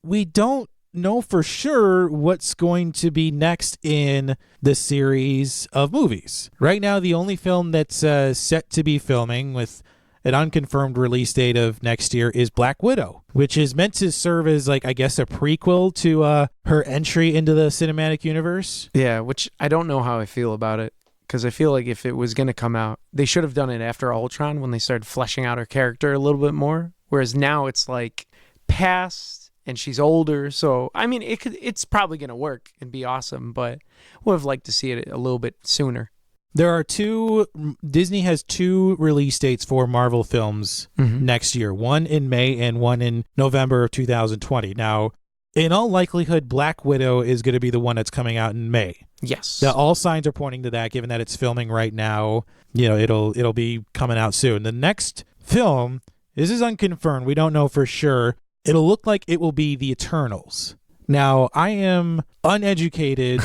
we don't know for sure what's going to be next in the series of movies. Right now, the only film that's set to be filming with an unconfirmed release date of next year is Black Widow, which is meant to serve as, like, I guess, a prequel to her entry into the cinematic universe. Yeah, which I don't know how I feel about it, because I feel like if it was going to come out, they should have done it after Ultron when they started fleshing out her character a little bit more, whereas now it's like past and she's older, so I mean it's probably gonna work and be awesome, but would have liked to see it a little bit sooner. Disney has 2 release dates for Marvel films next year, one in May and one in November of 2020. Now, in all likelihood, Black Widow is going to be the one that's coming out in May. Yes. Now, all signs are pointing to that, given that it's filming right now. It'll be coming out soon. The next film, this is unconfirmed, we don't know for sure. It'll look like it will be The Eternals. Now, I am uneducated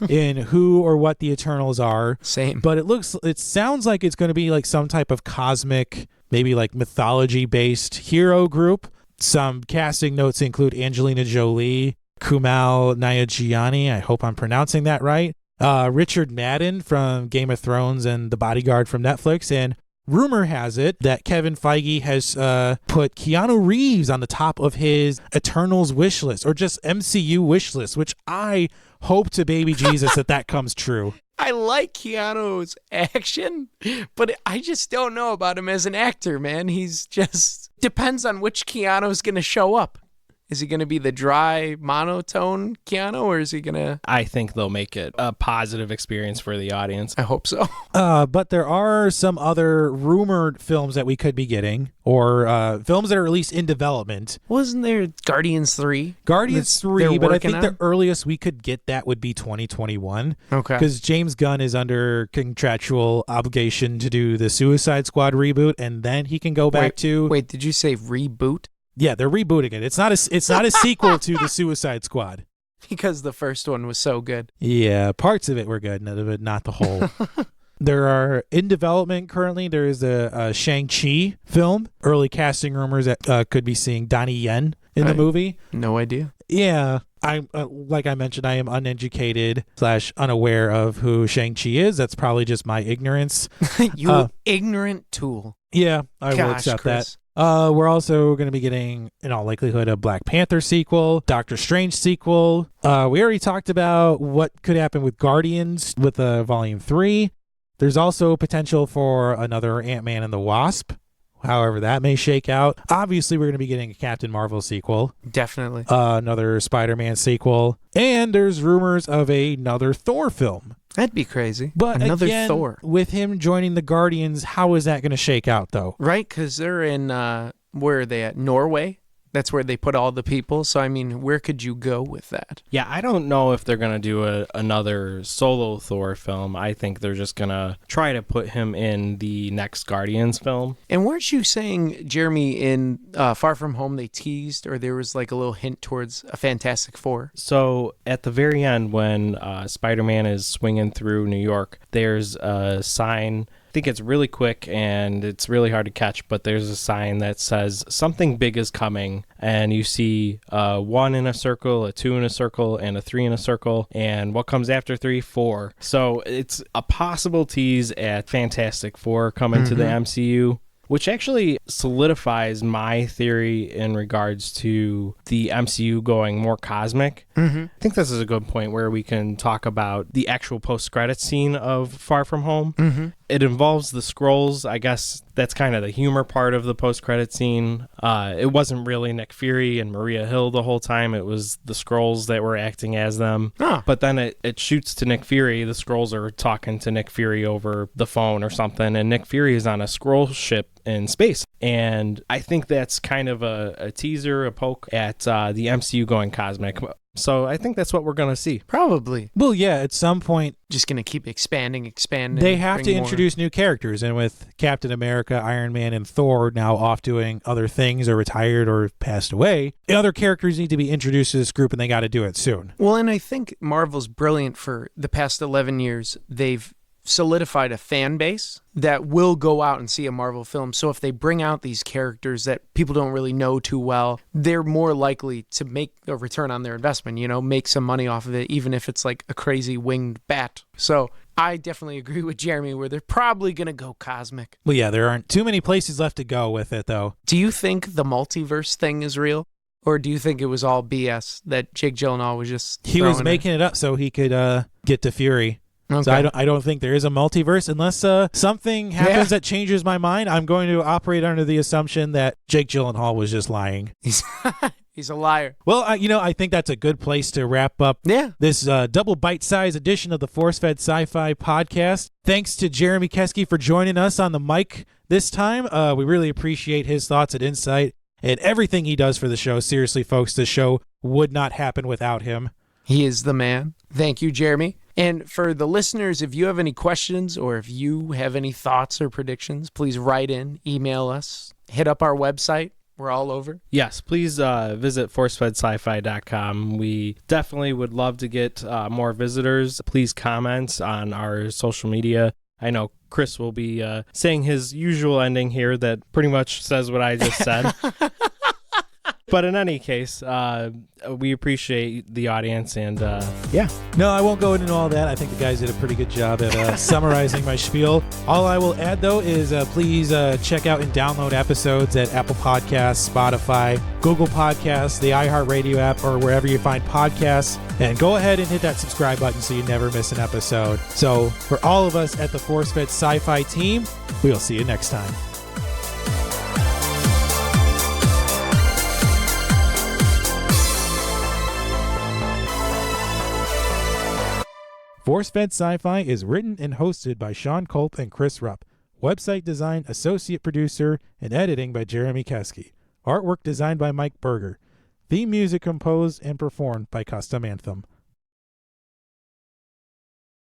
in who or what the Eternals are. Same. But it sounds like it's going to be like some type of cosmic, maybe like mythology-based hero group. Some casting notes include Angelina Jolie, Kumail Nanjiani, I hope I'm pronouncing that right, Richard Madden from Game of Thrones and The Bodyguard from Netflix, and rumor has it that Kevin Feige has put Keanu Reeves on the top of his Eternals wish list, or just MCU wish list, which I hope to baby Jesus that comes true. I like Keanu's action, but I just don't know about him as an actor, man. He's just depends on which Keanu's going to show up. Is he going to be the dry, monotone Keanu, or is he going to... I think they'll make it a positive experience for the audience. I hope so. But there are some other rumored films that we could be getting, or films that are at least in development. Wasn't there Guardians 3? Guardians they're 3, but I working think on? the earliest we could get that would be 2021. Okay. Because James Gunn is under contractual obligation to do the Suicide Squad reboot, and then he can go back to... Wait, did you say reboot? Yeah, they're rebooting it. It's not a sequel to the Suicide Squad. Because the first one was so good. Yeah, parts of it were good, none of it, not the whole. There are in development currently. There is a Shang-Chi film. Early casting rumors that could be seeing Donnie Yen in the movie. No idea. Yeah, I'm like I mentioned, I am uneducated / unaware of who Shang-Chi is. That's probably just my ignorance. You ignorant tool. Yeah, I will Gosh, accept Chris. that. We're also going to be getting, in all likelihood, a Black Panther sequel, Doctor Strange sequel. We already talked about what could happen with Guardians with Volume 3. There's also potential for another Ant-Man and the Wasp, however that may shake out. Obviously, we're going to be getting a Captain Marvel sequel. Definitely. Another Spider-Man sequel. And there's rumors of another Thor film. That'd be crazy. But another again, Thor. with him joining the Guardians, how is that going to shake out, though? Right, because they're in, where are they at? Norway? That's where they put all the people. So, I mean, where could you go with that? Yeah, I don't know if they're going to do another solo Thor film. I think they're just going to try to put him in the next Guardians film. And weren't you saying, Jeremy, in Far From Home they teased, or there was like a little hint towards a Fantastic Four? So at the very end, when Spider-Man is swinging through New York, there's a sign. I think it's really quick and it's really hard to catch, but there's a sign that says something big is coming, and you see 1 in a circle, a 2 in a circle, and a 3 in a circle, and what comes after 3? 4. So it's a possible tease at Fantastic Four coming to the MCU, which actually solidifies my theory in regards to the MCU going more cosmic. I think this is a good point where we can talk about the actual post-credits scene of Far From Home. It involves the Skrulls. I guess that's kind of the humor part of the post-credit scene. It wasn't really Nick Fury and Maria Hill the whole time. It was the Skrulls that were acting as them. But then it shoots to Nick Fury. The Skrulls are talking to Nick Fury over the phone or something, and Nick Fury is on a Skrull ship in space. And I think that's kind of a teaser, a poke at the MCU going cosmic. So I think that's what we're going to see. Probably. Well, yeah, at some point, Just going to keep expanding. they have to bring more. introduce new characters. And with Captain America, Iron Man, and Thor now off doing other things or retired or passed away, other characters need to be introduced to this group, and they got to do it soon. Well, and I think Marvel's brilliant for the past 11 years. They've solidified a fan base that will go out and see a Marvel film. So if they bring out these characters that people don't really know too well, they're more likely to make a return on their investment, make some money off of it, even if it's like a crazy winged bat. So I definitely agree with Jeremy where they're probably going to go cosmic. Well, yeah, there aren't too many places left to go with it, though. Do you think the multiverse thing is real? Or do you think it was all BS that Jake Gyllenhaal was just He was throwing making it up so he could get to Fury. Okay. So I don't think there is a multiverse unless something happens that changes my mind. I'm going to operate under the assumption that Jake Gyllenhaal was just lying. He's a liar. Well, I think that's a good place to wrap up this double bite-sized edition of the Force-Fed Sci-Fi podcast. Thanks to Jeremy Keski for joining us on the mic this time. We really appreciate his thoughts and insight and everything he does for the show. Seriously, folks, the show would not happen without him. He is the man. Thank you, Jeremy. And for the listeners, if you have any questions or if you have any thoughts or predictions, please write in, email us, hit up our website. We're all over. Yes, please visit forcefedsci-fi.com. We definitely would love to get more visitors. Please comment on our social media. I know Chris will be saying his usual ending here that pretty much says what I just said. But in any case, we appreciate the audience, and yeah. No, I won't go into all that. I think the guys did a pretty good job at summarizing my spiel. All I will add, though, is please check out and download episodes at Apple Podcasts, Spotify, Google Podcasts, the iHeartRadio app, or wherever you find podcasts. And go ahead and hit that subscribe button so you never miss an episode. So for all of us at the Force-Fed Sci-Fi team, we'll see you next time. Force-Fed Sci-Fi is written and hosted by Sean Culp and Chris Rupp. Website design, associate producer, and editing by Jeremy Keski. Artwork designed by Mike Berger. Theme music composed and performed by Custom Anthem.